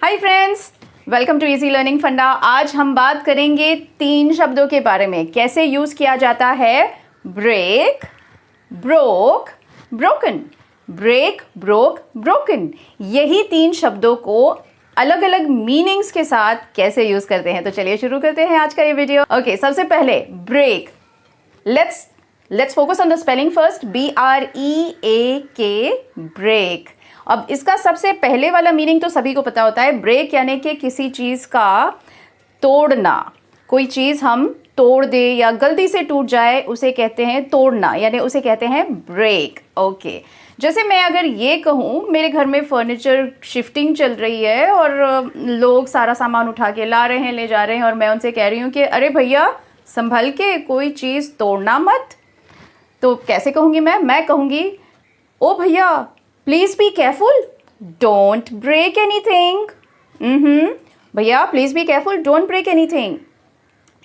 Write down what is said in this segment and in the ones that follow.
Hi friends, welcome to easy learning funda. आज हम बात करेंगे 3 शब्दों के बारे में, कैसे यूज़ किया जाता है break, broke, broken. Break, broke, broken, यही 3 शब्दों को अलग अलग मीनिंग्स के साथ कैसे यूज़ करते हैं। तो चलिए शुरू करते हैं आज का ये वीडियो। ओके, सबसे पहले break. Let's focus on the spelling first. BREAK, break. अब इसका सबसे पहले वाला मीनिंग तो सभी को पता होता है। ब्रेक यानी कि किसी चीज़ का तोड़ना। कोई चीज़ हम तोड़ दे या गलती से टूट जाए उसे कहते हैं तोड़ना, यानी उसे कहते हैं ब्रेक। ओके, जैसे मैं अगर ये कहूँ मेरे घर में फर्नीचर शिफ्टिंग चल रही है और लोग सारा सामान उठा के ला रहे हैं, ले जा रहे हैं, और मैं उनसे कह रही हूँ कि अरे भैया संभल के, कोई चीज़ तोड़ना मत। तो कैसे कहूँगी मैं कहूँगी, ओ भैया please be careful, don't break anything. भैया please be careful, don't break anything.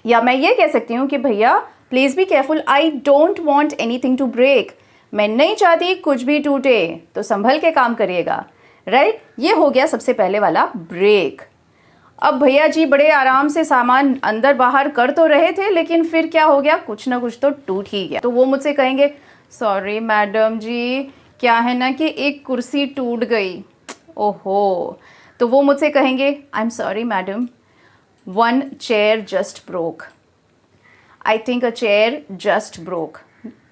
या मैं ये कह सकती हूँ कि भैया please be careful, I don't want anything to break. मैं नहीं चाहती कुछ भी टूटे, तो संभल के काम करिएगा। राइट, ये हो गया सबसे पहले वाला ब्रेक। अब भैया जी बड़े आराम से सामान अंदर बाहर कर तो रहे थे, लेकिन फिर क्या हो गया, कुछ ना कुछ तो टूट ही गया। तो वो मुझसे कहेंगे, सॉरी मैडम जी, क्या है ना कि एक कुर्सी टूट गई। ओहो। तो वो मुझसे कहेंगे, I am sorry madam, one chair just broke. I think a chair just broke.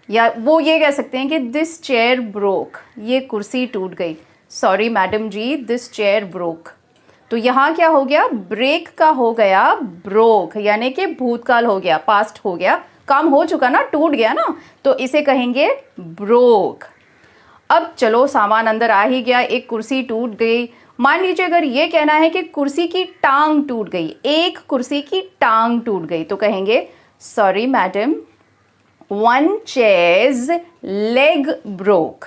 या वो ये कह सकते हैं कि दिस चेयर ब्रोक, ये कुर्सी टूट गई। Sorry madam ji, this chair broke. तो यहाँ क्या हो गया, ब्रेक का हो गया ब्रोक, यानी कि भूतकाल हो गया, पास्ट हो गया, काम हो चुका ना, टूट गया ना, तो इसे कहेंगे ब्रोक। अब चलो सामान अंदर आ ही गया, एक कुर्सी टूट गई। मान लीजिए अगर ये कहना है कि कुर्सी की टांग टूट गई, एक कुर्सी की टांग टूट गई, तो कहेंगे sorry madam, one chairs leg broke,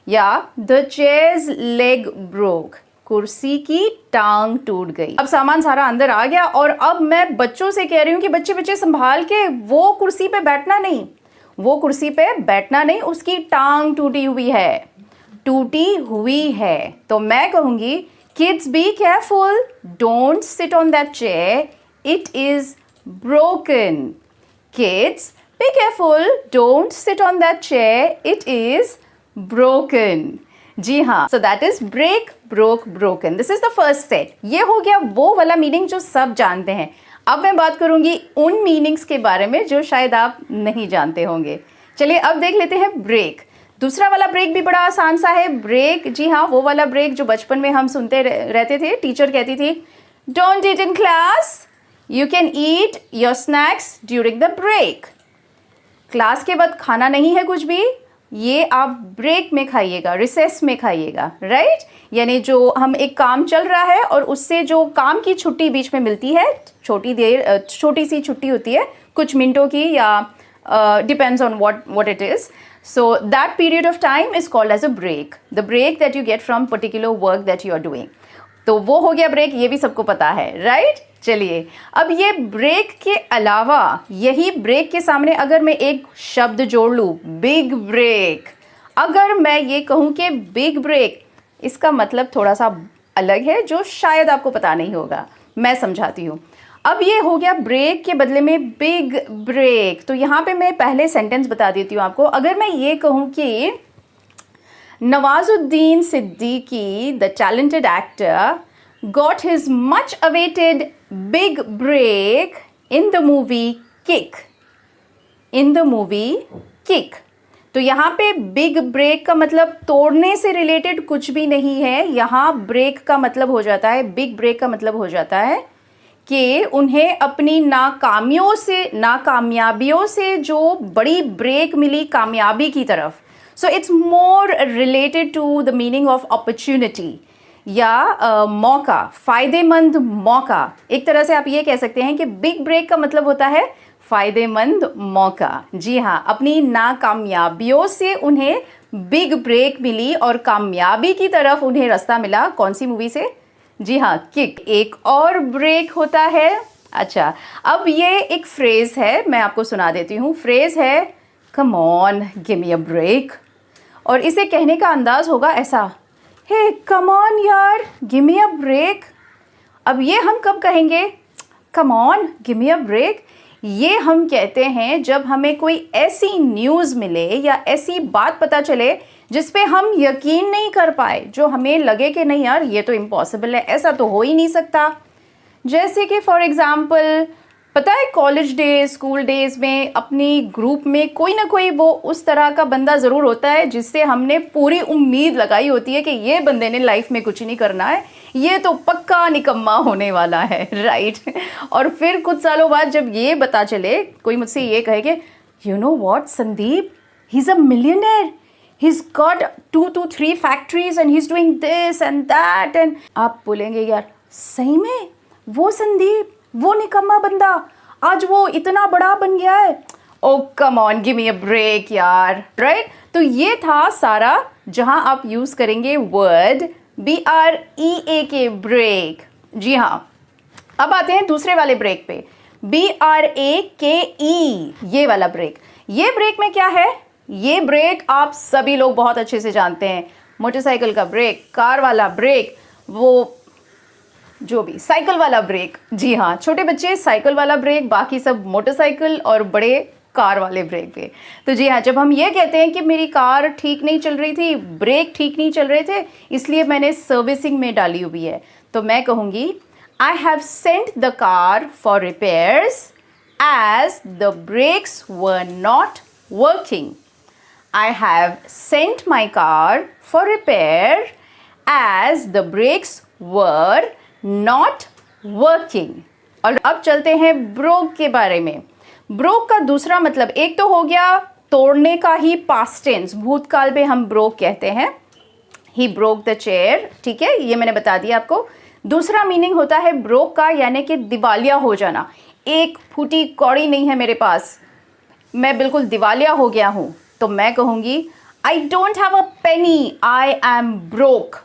या द चेयर्स लेग ब्रोक, कुर्सी की टांग टूट गई। अब सामान सारा अंदर आ गया और अब मैं बच्चों से कह रही हूँ कि बच्चे संभाल के, वो कुर्सी पे बैठना नहीं, वो कुर्सी पे बैठना नहीं, उसकी टांग टूटी हुई है। तो मैं कहूंगी, kids be careful, don't sit on that chair, it is broken. Kids be careful, don't sit on that chair, it is broken. जी हाँ, so that is break, broke, broken. This is the first set. ये हो गया वो वाला meaning जो सब जानते हैं। अब मैं बात करूंगी उन मीनिंग्स के बारे में जो शायद आप नहीं जानते होंगे। चलिए अब देख लेते हैं ब्रेक। दूसरा वाला ब्रेक भी बड़ा आसान सा है। ब्रेक, जी हाँ, वो वाला ब्रेक जो बचपन में हम सुनते रहते थे। टीचर कहती थी, don't eat in class, you can eat your snacks during the break. Class के बाद खाना नहीं है कुछ भी, ये आप ब्रेक में खाइएगा, रिसेस में खाइएगा। राइट, यानी जो हम एक काम चल रहा है और उससे जो काम की छुट्टी बीच में मिलती है, छोटी सी छुट्टी होती है कुछ मिनटों की, या depends on what it is. So that period of time is called as a break, the break that you get from particular work that you are doing. तो वो हो गया ब्रेक, ये भी सबको पता है। राइट, चलिए अब ये ब्रेक के अलावा, यही ब्रेक के सामने अगर मैं एक शब्द जोड़ लूँ, बिग ब्रेक। अगर मैं ये कहूँ कि बिग ब्रेक, इसका मतलब थोड़ा सा अलग है जो शायद आपको पता नहीं होगा, मैं समझाती हूँ। अब ये हो गया ब्रेक के बदले में बिग ब्रेक। तो यहाँ पे मैं पहले सेंटेंस बता देती हूँ आपको। अगर मैं ये कहूँ कि Nawazuddin Siddiqui, the talented actor, got his much awaited big break in the movie Kick. In the movie Kick. तो यहाँ पे बिग ब्रेक का मतलब तोड़ने से रिलेटेड कुछ भी नहीं है। यहाँ ब्रेक का मतलब हो जाता है, बिग ब्रेक का मतलब हो जाता है कि उन्हें अपनी नाकामयाबियों से जो बड़ी ब्रेक मिली कामयाबी की तरफ। So it's more related to the meaning of opportunity, या मौका, फ़ायदेमंद मौका। एक तरह से आप ये कह सकते हैं कि बिग ब्रेक का मतलब होता है फ़ायदेमंद मौका। जी हाँ, अपनी नाकामयाबियों से उन्हें बिग ब्रेक मिली और कामयाबी की तरफ उन्हें रास्ता मिला। कौन सी मूवी से? जी हाँ, किक। एक और ब्रेक होता है। अच्छा, अब ये एक फ्रेज़ है, मैं आपको सुना देती हूँ। फ्रेज़ है, come on give me a break, और इसे कहने का अंदाज़ होगा ऐसा, हे कम ऑन यार, गिव मी अ ब्रेक। अब ये हम कब कहेंगे? Come on give me a break. ये हम कहते हैं जब हमें कोई ऐसी न्यूज़ मिले या ऐसी बात पता चले जिस पे हम यकीन नहीं कर पाए, जो हमें लगे कि नहीं यार ये तो इम्पॉसिबल है, ऐसा तो हो ही नहीं सकता। जैसे कि फॉर एग्ज़ाम्पल, पता है कॉलेज डेज, स्कूल डेज़ में अपनी ग्रुप में कोई ना कोई वो उस तरह का बंदा ज़रूर होता है जिससे हमने पूरी उम्मीद लगाई होती है कि ये बंदे ने लाइफ में कुछ नहीं करना है, ये तो पक्का निकम्मा होने वाला है, राइट। और फिर कुछ सालों बाद जब ये पता चले, कोई मुझसे ये कहे कि you know what Sandeep, he is a millionaire, he's got 2 to 3 factories and he's doing this and that, and आप बोलेंगे यार सही में वो संदीप, वो निकम्मा बंदा आज वो इतना बड़ा बन गया है? Oh come on give me a break यार, राइट। तो ये था सारा जहां आप यूज़ करेंगे वर्ड BREAK, ब्रेक। जी हाँ, अब आते हैं दूसरे वाले ब्रेक पे, BRAKE, ये वाला ब्रेक। ये ब्रेक में क्या है? ये ब्रेक आप सभी लोग बहुत अच्छे से जानते हैं, मोटरसाइकिल का ब्रेक, कार वाला ब्रेक, वो जो भी साइकिल वाला ब्रेक। जी हाँ, छोटे बच्चे साइकिल वाला ब्रेक, बाकी सब मोटरसाइकिल, और बड़े कार वाले ब्रेक पे। तो जी हाँ, जब हम ये कहते हैं कि मेरी कार ठीक नहीं चल रही थी, ब्रेक ठीक नहीं चल रहे थे, इसलिए मैंने सर्विसिंग में डाली हुई है, तो मैं कहूँगी I have sent the car for repairs as the brakes were not working. I have sent my car for repair as the brakes were not working। और अब चलते हैं ब्रोक के बारे में। ब्रोक का दूसरा मतलब, एक तो हो गया तोड़ने का ही पास्ट टेंस, भूतकाल में हम ब्रोक कहते हैं, ही ब्रोक द चेयर, ठीक है, ये मैंने बता दिया आपको। दूसरा मीनिंग होता है ब्रोक का, यानी कि दिवालिया हो जाना। एक फूटी कौड़ी नहीं है मेरे पास, मैं बिल्कुल दिवालिया हो गया हूँ, तो मैं कहूँगी I don't have a Penney, I am broke.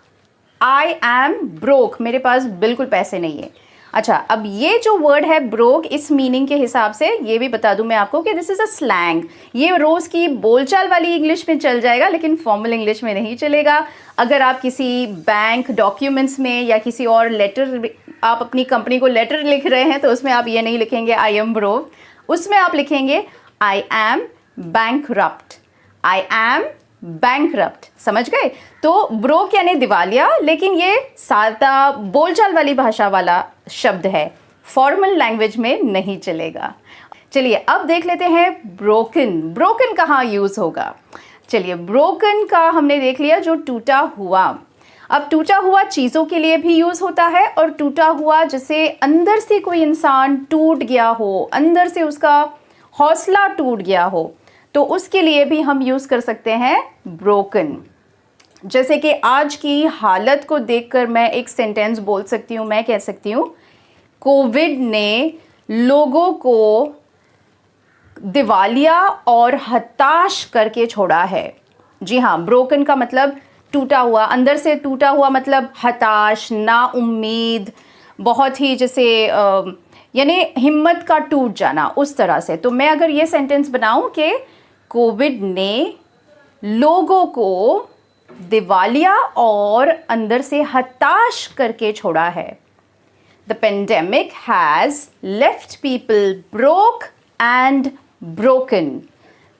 I am broke, मेरे पास बिल्कुल पैसे नहीं है। अच्छा, अब ये जो वर्ड है ब्रोक, इस मीनिंग के हिसाब से ये भी बता दूं मैं आपको कि दिस इज़ अ स्लैंग। ये रोज़ की बोलचाल वाली इंग्लिश में चल जाएगा, लेकिन फॉर्मल इंग्लिश में नहीं चलेगा। अगर आप किसी बैंक डॉक्यूमेंट्स में या किसी और लेटर, आप अपनी कंपनी को लेटर लिख रहे हैं, तो उसमें आप ये नहीं लिखेंगे आई एम ब्रोक, उसमें आप लिखेंगे I am bankrupt. I am bankrupt, समझ गए? तो ब्रोक यानी दिवालिया, लेकिन ये सादा बोलचाल वाली भाषा वाला शब्द है, फॉर्मल लैंग्वेज में नहीं चलेगा। चलिए अब देख लेते हैं ब्रोकन। ब्रोकन कहाँ यूज़ होगा? चलिए, ब्रोकन का हमने देख लिया जो टूटा हुआ। अब टूटा हुआ चीज़ों के लिए भी यूज़ होता है, और टूटा हुआ जैसे अंदर से कोई इंसान टूट गया हो, अंदर से उसका हौसला टूट गया हो, तो उसके लिए भी हम यूज़ कर सकते हैं ब्रोकन। जैसे कि आज की हालत को देखकर मैं एक सेंटेंस बोल सकती हूँ, मैं कह सकती हूँ कोविड ने लोगों को दिवालिया और हताश करके छोड़ा है। जी हाँ, ब्रोकन का मतलब टूटा हुआ, अंदर से टूटा हुआ मतलब हताश, ना उम्मीद, बहुत ही जैसे यानी हिम्मत का टूट जाना, उस तरह से। तो मैं अगर ये सेंटेंस बनाऊं कि कोविड ने लोगों को दिवालिया और अंदर से हताश करके छोड़ा है। The pandemic has left people broke and broken.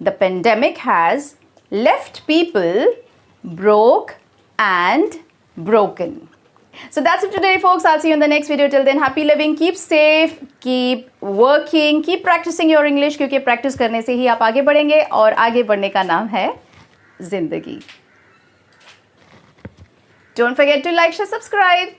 The pandemic has left people broke and broken. So that's it today, folks. I'll see you in the next video. Till then, happy living, keep safe, keep working, keep practicing your English, क्योंकि practice करने से ही आप आगे बढ़ेंगे, और आगे बढ़ने का नाम है जिंदगी। Don't forget to like, share, subscribe.